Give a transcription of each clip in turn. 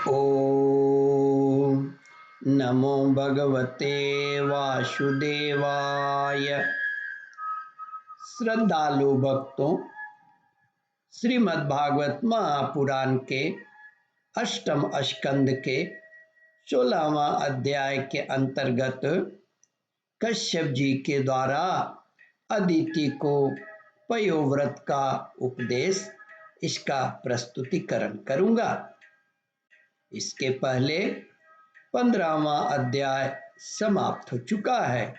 ओम नमो भगवते वासुदेवाय। श्रद्धालु भक्तों, श्रीमद् भागवत महापुराण के अष्टम स्कंद के 16वां अध्याय के अंतर्गत कश्यप जी के द्वारा अदिति को पयोव्रत का उपदेश, इसका प्रस्तुतिकरण करूंगा। इसके पहले 15वां अध्याय समाप्त हो चुका है।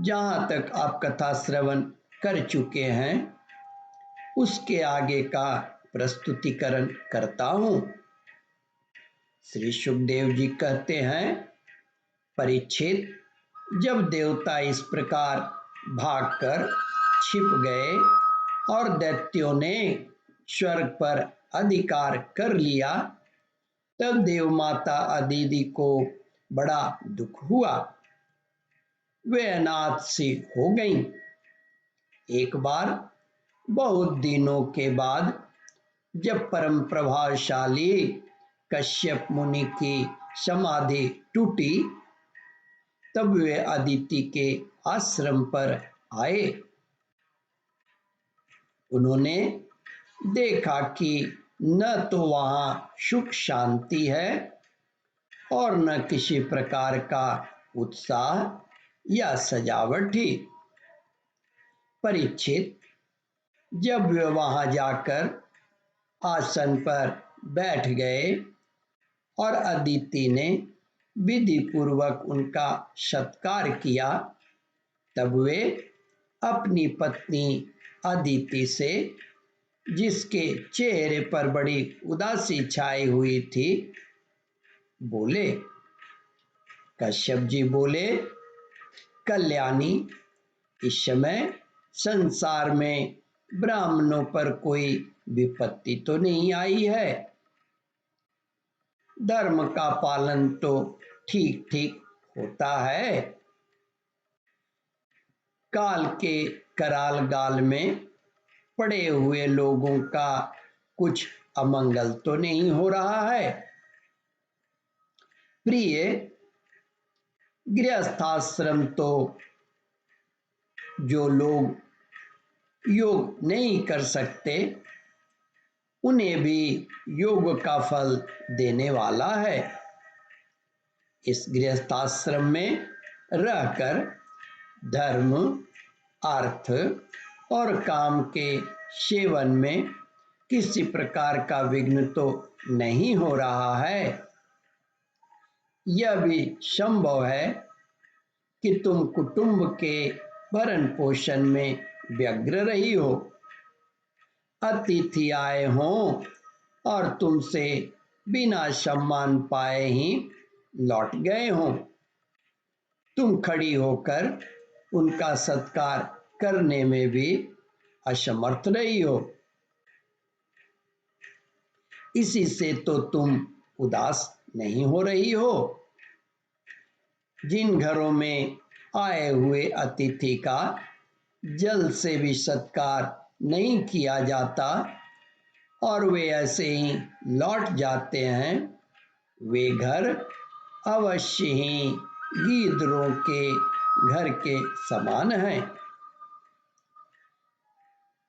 जहां तक आप कथा श्रवण कर चुके हैं उसके आगे का प्रस्तुतिकरण करता हूं। श्री सुखदेव जी कहते हैं, परीक्षित, जब देवता इस प्रकार भागकर छिप गए और दैत्यों ने स्वर्ग पर अधिकार कर लिया, तब देव माता अदिति को बड़ा दुख हुआ। वे अनाथ सी हो गईं। एक बार बहुत दिनों के बाद जब परम प्रभावशाली कश्यप मुनि की समाधि टूटी, तब वे अदिति के आश्रम पर आए। उन्होंने देखा कि न तो वहां सुख शांति है और न किसी प्रकार का उत्साह या सजावट ही। परीक्षित, जब वे वहां जाकर आसन पर बैठ गए और अदिति ने विधि पूर्वक उनका सत्कार किया, तब वे अपनी पत्नी अदिति से, जिसके चेहरे पर बड़ी उदासी छाई हुई थी, बोले। कश्यप जी बोले, कल्याणी, इस समय संसार में ब्राह्मणों पर कोई विपत्ति तो नहीं आई है। धर्म का पालन तो ठीक ठीक होता है। काल के कराल गाल में पड़े हुए लोगों का कुछ अमंगल तो नहीं हो रहा है। प्रिय, गृहस्थाश्रम तो जो लोग योग नहीं कर सकते उन्हें भी योग का फल देने वाला है। इस गृहस्थाश्रम में रहकर धर्म, अर्थ और काम के सेवन में किसी प्रकार का विघ्न तो नहीं हो रहा है। यह भी संभव है कि तुम कुटुंब के भरण पोषण में व्यग्र रही हो, अतिथि आए हों और तुमसे बिना सम्मान पाए ही लौट गए हों। तुम खड़ी होकर उनका सत्कार करने में भी असमर्थ रही हो। इसी से तो तुम उदास नहीं हो रही हो। जिन घरों में आए हुए अतिथि का जल से भी सत्कार नहीं किया जाता और वे ऐसे ही लौट जाते हैं, वे घर अवश्य ही गीदड़ों के घर के समान हैं।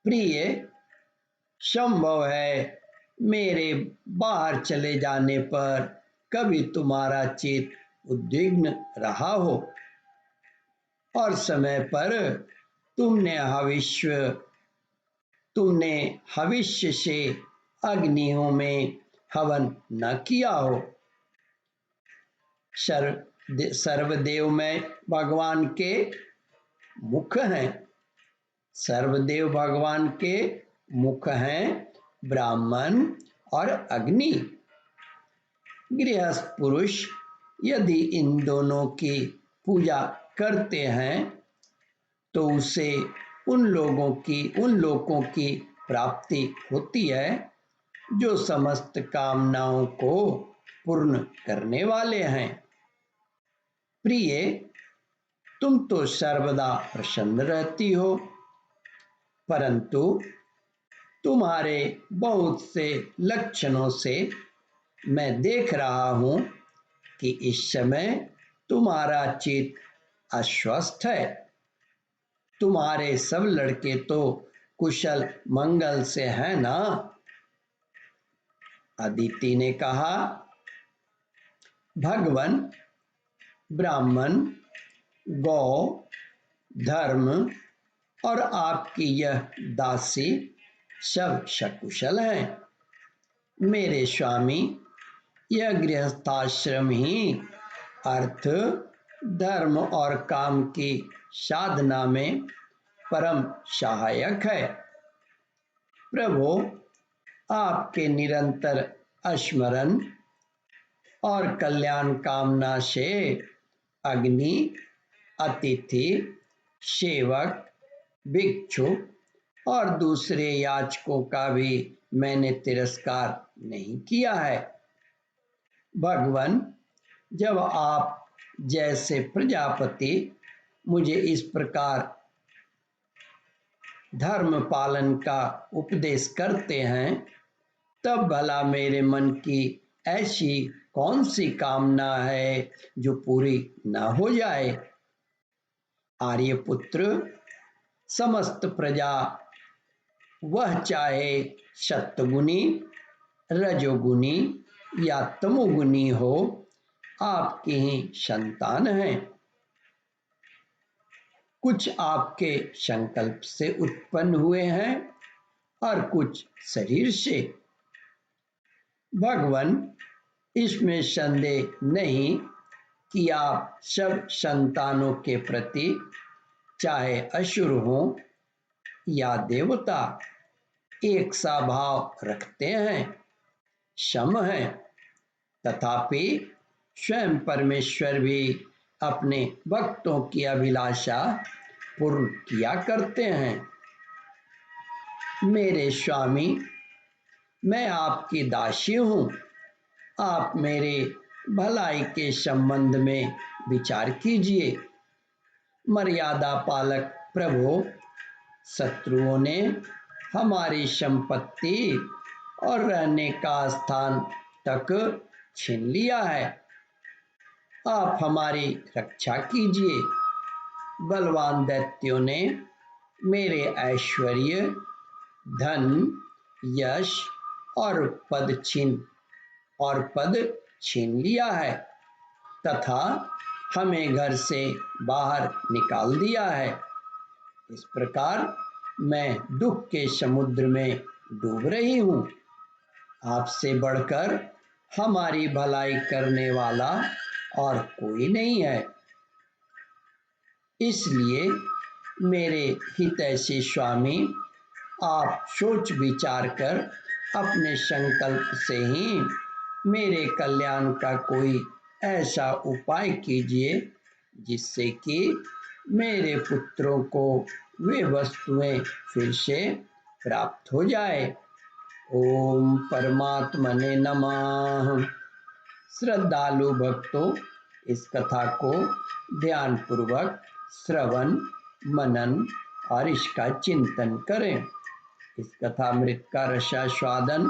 प्रिय, संभव है मेरे बाहर चले जाने पर कभी तुम्हारा चित्त उद्विग्न रहा हो और समय पर तुमने हविष्य से अग्नियों में हवन न किया हो। सर्वदेव में भगवान के मुख हैं। सर्वदेव भगवान के मुख हैं ब्राह्मण और अग्नि। गृहस्थ पुरुष यदि इन दोनों की पूजा करते हैं तो उसे उन लोगों की प्राप्ति होती है जो समस्त कामनाओं को पूर्ण करने वाले हैं। प्रिय, तुम तो सर्वदा प्रसन्न रहती हो, परंतु तुम्हारे बहुत से लक्षणों से मैं देख रहा हूं कि इस समय तुम्हारा चित्त अस्वस्थ है। तुम्हारे सब लड़के तो कुशल मंगल से हैं ना? अदिति ने कहा, भगवन, ब्राह्मण, गौ, धर्म और आपकी यह दासी सब सकुशल हैं। मेरे स्वामी, यह गृहस्थाश्रम ही अर्थ, धर्म और काम की साधना में परम सहायक है। प्रभु, आपके निरंतर स्मरण और कल्याण कामना से अग्नि, अतिथि, सेवक, भिक्षु और दूसरे याचकों का भी मैंने तिरस्कार नहीं किया है। भगवान, जब आप जैसे प्रजापति मुझे इस प्रकार धर्म पालन का उपदेश करते हैं, तब भला मेरे मन की ऐसी कौन सी कामना है जो पूरी न हो जाए। आर्यपुत्र, समस्त प्रजा वह चाहे सत्वगुणी, रजोगुणी या तमोगुणी हो, आपकी ही संतान है। कुछ आपके संकल्प से उत्पन्न हुए हैं और कुछ शरीर से। भगवान, इसमें संदेह नहीं कि आप सब संतानों के प्रति, चाहे असुर हो या देवता, एक सा भाव रखते हैं, सम है। तथापि स्वयं परमेश्वर भी अपने भक्तों की अभिलाषा पूर्ण किया करते हैं। मेरे स्वामी, मैं आपकी दासी हूँ। आप मेरे भलाई के संबंध में विचार कीजिए। मर्यादा पालक प्रभु, शत्रुओं ने हमारी संपत्ति और रहने का स्थान तक छीन लिया है। आप हमारी रक्षा कीजिए। बलवान दैत्यों ने मेरे ऐश्वर्य, धन, यश और पद छीन लिया है तथा हमें घर से बाहर निकाल दिया है। इस प्रकार मैं दुख के समुद्र में डूब रही हूँ। आपसे बढ़कर हमारी भलाई करने वाला और कोई नहीं है। इसलिए मेरे हितैषी स्वामी, आप सोच विचार कर अपने संकल्प से ही मेरे कल्याण का कोई ऐसा उपाय कीजिए जिससे कि मेरे पुत्रों को वे वस्तुएं फिर से प्राप्त हो जाए। ओम परमात्मने नमः। श्रद्धालु भक्तों, इस कथा को ध्यान पूर्वक श्रवण, मनन और इसका चिंतन करें। इस कथामृत का रसास्वादन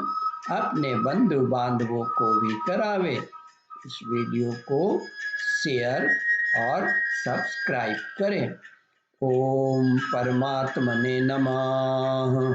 अपने बंधु बांधवों को भी करावे। इस वीडियो को शेयर और सब्सक्राइब करें। ओम परमात्मने नमः।